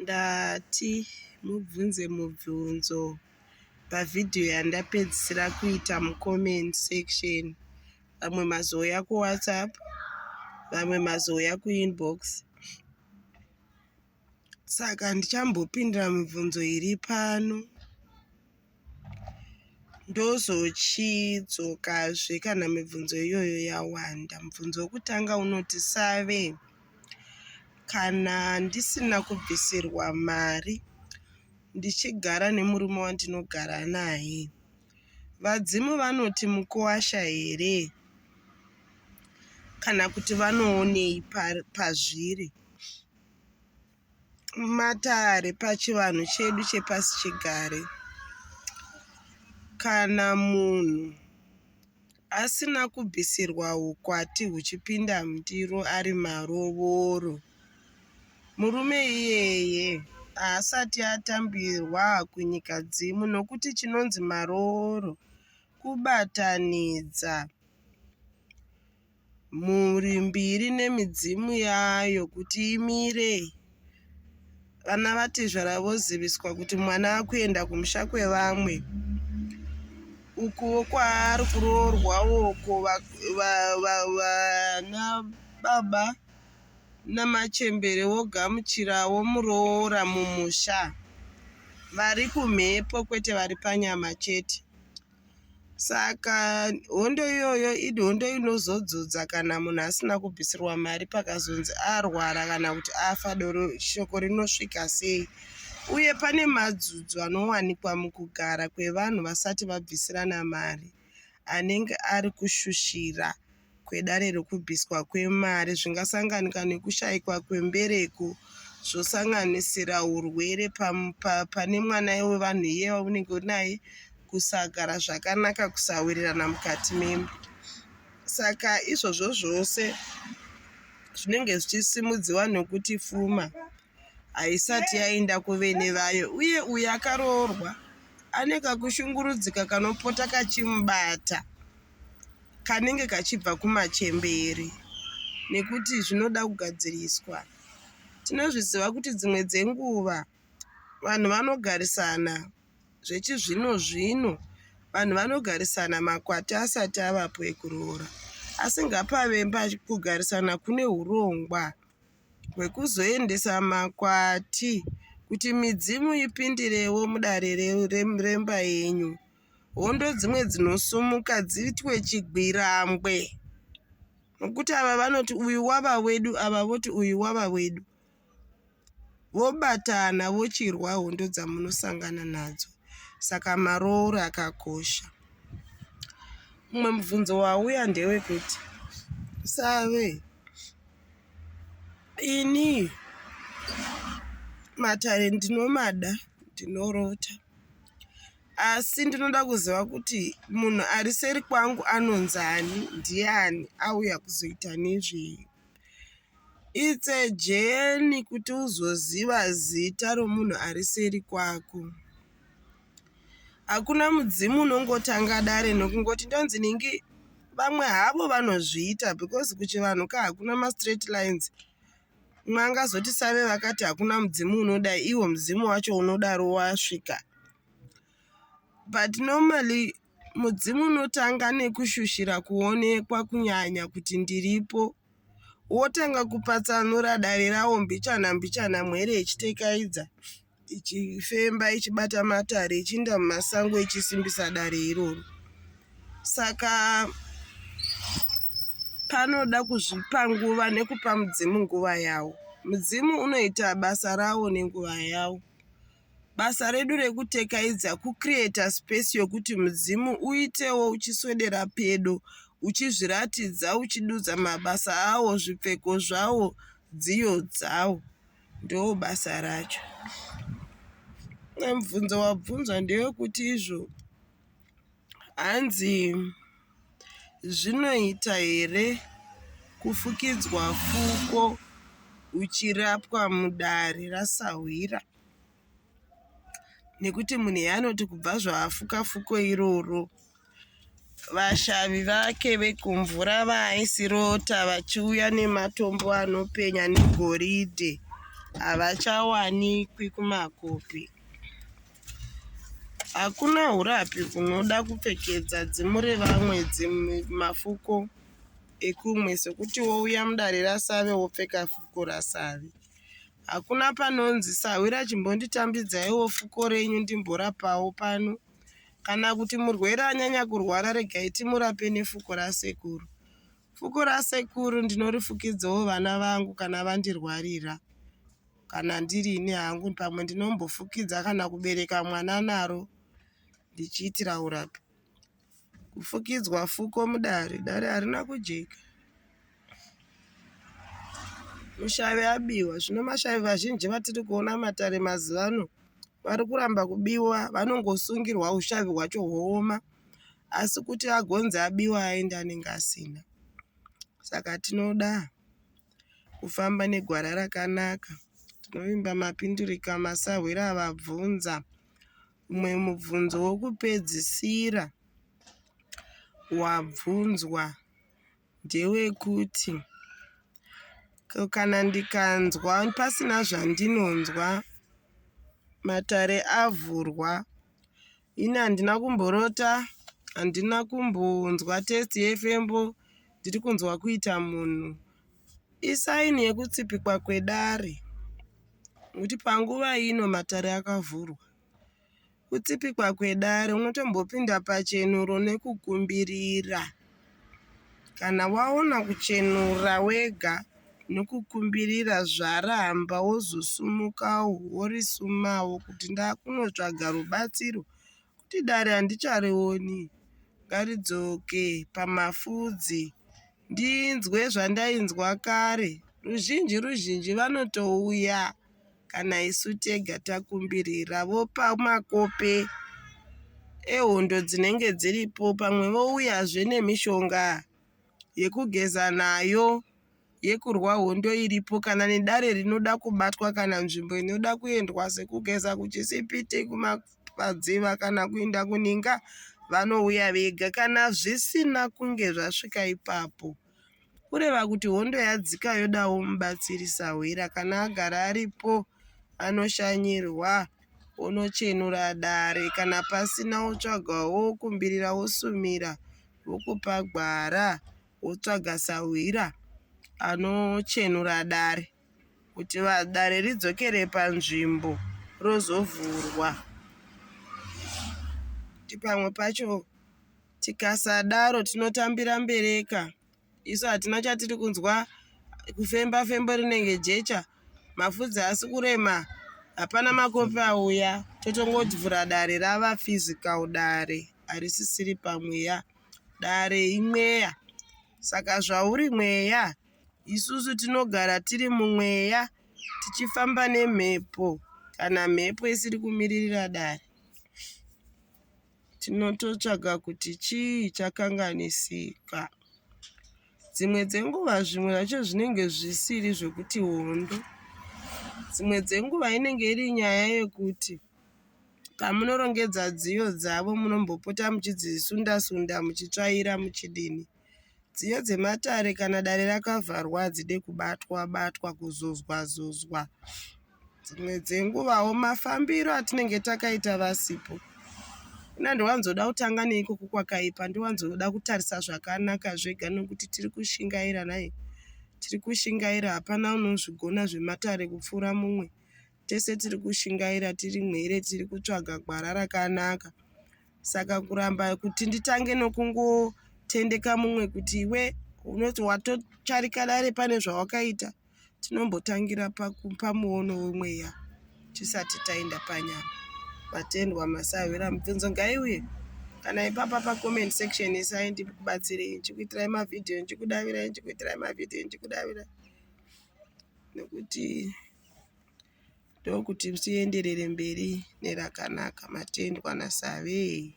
Ndati mubvunze mubvunzo pavhidhiyo yandapedzisira kuita mucomment section. Vamwe mazouya kuwhatsapp, vamwe mazouya kuinbox. Saka ndichambopindira mibvunzo iri pano ndozochidzokazve kana mibvunzo iyoyo yawanda. Mubvunzo wekutanga unoti, Save, kana ndisina kubvisirwa mari ndichigara nemurume wandinogara naye, vadzimu vanoti mukuwasha here kana kuti vanoonei pazviri? Matare pachivanhu chedu chepasi chigare, kana munhu asina kubvisirwa ukwati huchipinda mundiro ari marovoro, murume iyeye haasati atambirwa kunyika dzimu, nokuti chinonzi marovoro kubatanidza mhuri mbiri nemidzimu yayo kuti imire. Vana vatizvara voziviswa kuti mwana akuenda kumusha kwevamwe, ukuwo kwaari kuroorwa uko vana baba namachembere vogamuchirawo muroora mumusha, vari kumhepo kwete vari panyama chete. Saka hondo iyoyo ihondo inozodzodza kana munhu asina kubvisirwa mari pakazonzi arwara kana kuti afa, doro shoko rinosvika sei? Uye pane madzudzo anowanikwa mukugara kwevanhu vasati vabvisirana mari, anenge ari kushushira kwedare rekubviswa kwemari, zvingasanganika nekushayikwa kwembereko, zvosanganisira urwere pane mwana wevanhu iye waunenge unaye, kusagara zvakanaka, kusawirirana mukati memba. Saka izvozvo zvose zvinenge zvichisimudziwa nokuti pfuma haisati yaenda kuvene vayo, uye uyo akaroorwa ane kakushungurudzika kanopota kachimubata kanenge kachibva kumachemberi, nekuti zvinoda kugadziriswa. Tinozviziva kuti dzimwe dzenguva vanhu vanogarisana zvechizvino zvino, vanhu vanogarisana makwati asati avapo ekuroora, asi ngapave kugarisana kune urongwa hwekuzoendesa makwati kuti midzimu ipindirewo mudare remba yenyu. Hondo dzimwe dzinosumuka dziitwe chigwirangwe, nokuti ava vanoti uyu wava wedu, ava voti uyu wava wedu, vobatana vochirwa hondo dzamunosangana nadzo. Saka marooro akakosha. Mumwe mubvunzo wauya ndewekuti, Save, ini matare ndinomada, ndinorota, asi ndinoda kuziva kuti munhu ari seri kwangu anonzani, ndiani, auya kuzoita nezvei? It's a journey kuti uzoziva zita romunhu ari seri kwako. Hakuna mudzimu unongotanga dare nokungoti ndonzi ningi. Vamwe havo vanozviita because kuchivanhuka hakuna ma-straight lines. Mwangazoti Save vakati hakuna mudzimu unoda, iwo mudzimu wacho unodaro wasvika. But normally mudzimu unotanga nekushushira kuonekwa kunyanya kuti ndiripo, wotanga kupatsanura dare rawo mbichana mwere ichitekaidza, ichifemba, ichibata matare, ichiinda mumasango ichisimbisa dare iroro. Saka panoda kuzvipa nguva nekupa mudzimu nguva yawo. Mudzimu unoita basa rawo nenguva yawo. Basa redu rekutekaidza kucreata space yokuti mudzimu uitewo uchiswedera pedo, uchizviratidza, uchidudza mabasa awo, zvipfeko zvawo, dziyo dzawo. Ndo basa racho. Mubvunzo wabvunzwa ndewekuti izvo hanzi zvinoita here kufukidzwa fuko uchirapwa mudare rasahwira? Nekuti munhu yaanoti kubva zvaafuka fuko iroro, vashavi vake vekumvura vaaisirota vachiuya nematombo anopenya negoridhe havachawanikwi kumakopi. Hakuna urapi kunoda kupfekedza dzimu revamwe mafuko ekumwe, sekuti wouya mudare rasave wopfeka fuko rasave. Hakuna panonzi Sawira chimbonditambidzaiwo fuko renyu ndimborapawo pano. Kana kuti murwere anyanya kurwara, regai timurape nefuko rasekuru. Fuko rasekuru ndinorifukidzawo vana vangu kana vandirwarira, kana ndirini hangu pamwe ndinombofukidza kana kubereka mwana naro ndichiitira urapi. Kufukidzwa fuko mudare, dare harina kujeka. Mushavi abiwa. Zvino mashavi vazhinji vatiri kuona matare mazuvano vari kuramba kubiwa, vanongosungirwa ushavi hwacho hwooma, asi kuti agonzi abiwa aenda anenge asina. Saka tinoda kufamba negwara rakanaka. Tinovimba mapindurika masahwira avabvunza. Umwe mubvunzo wokupedzisira wabvunzwa ndewekuti kana ndikanzwa pasina zvandinonzwa matare avhurwa, ini handina kumborota, handina kumbonzwa testi yefembo, ndiri kunzwa kuita munhu, isaini yekutsipikwa kwedare. Nokuti panguva ino matare akavhurwa, kutsipikwa kwedare unotombopinda pachenuro nekukumbirira. Kana waona kuchenura wega nokukumbirira zvaramba, wozosumukawo worisumawo kuti ndakunotsvaga rubatsiro, kuti dare handicharioni, ngaridzoke pamafudzi ndinzwe zvandainzwa kare. Ruzhinji vanotouya kana isu tega takumbirira, vopa makope ehondo dzinenge dziripo, pamwe vouyazve nemishonga yekugeza nayo, yekurwa hondo iripo, kana nedare rinoda kubatwa, kana nzvimbo inoda kuendwa sekugeza kuchisipiti, kumapadziva kana kuinda kuninga, vanouya vega. Kana zvisina kunge zvasvika ipapo, kureva kuti hondo yadzika yodawo mubatsiri Sawira, kana agara aripo anoshanyirwa, onochenura dare. Kana pasina wotsvagawo wokumbirira, wosumira, wokupa gwara, wotsvaga Sawira anochenura dare kuti dare ridzokere panzvimbo rozovhurwa. Kuti pamwe pacho tikasadaro tinotambira mbereka, isu hatina chatiri kunzwa, kufemba fembo rinenge jecha, mafudzi asi kurema, hapana makopi auya, totongoti vhura dare rava physical, dare harisisiri pamweya, dare imweya. Saka zvauri mweya, isusu tinogara tiri mumweya, tichifamba nemhepo. Kana mhepo isiri kumiririra dare, tinototsvaga kuti chii chakanganisika. Dzimwe dzenguva zvimwe zvacho zvinenge zvisiri zvokuti hondo, dzimwe dzenguva inenge iri nyaya yekuti pamunorongedza dziyo dzavo munombopota muchidzisunda-sunda, muchitsvaira, muchidini. Dziyo dzematare kana dare rakavharwa hadzide kubatwa, kuzozwa. Dzimwe dzenguvawo mafambiro atinenge takaita vasipo. Ndowanzoda kutanga neikoko kwakaipa, ndowanzoda kutarisa zvakanaka zvega, nokuti tiri kushingaira naye. Tiri kushingaira, hapana unozvigona zvematare kupfuura mumwe. Tese tiri kushingaira, tiri mwere, tiri kutsvaga gwara rakanaka. Saka kuramba kuti nditange nokungotendeka mumwe kuti iwe unoti watotsvarika dare pane zvawakaita, tinombotangira pamuono wemweya tisati taenda panyama. Vatendwa Masahwira, mibvunzo ngaiuye kana ipapa pacomment section isai ndikubatsirei, nchikuitirai mavhidhiyo, nchikudavira, nekuti ndokuti tienderere mberi nerakanaka. Matendwa naSave.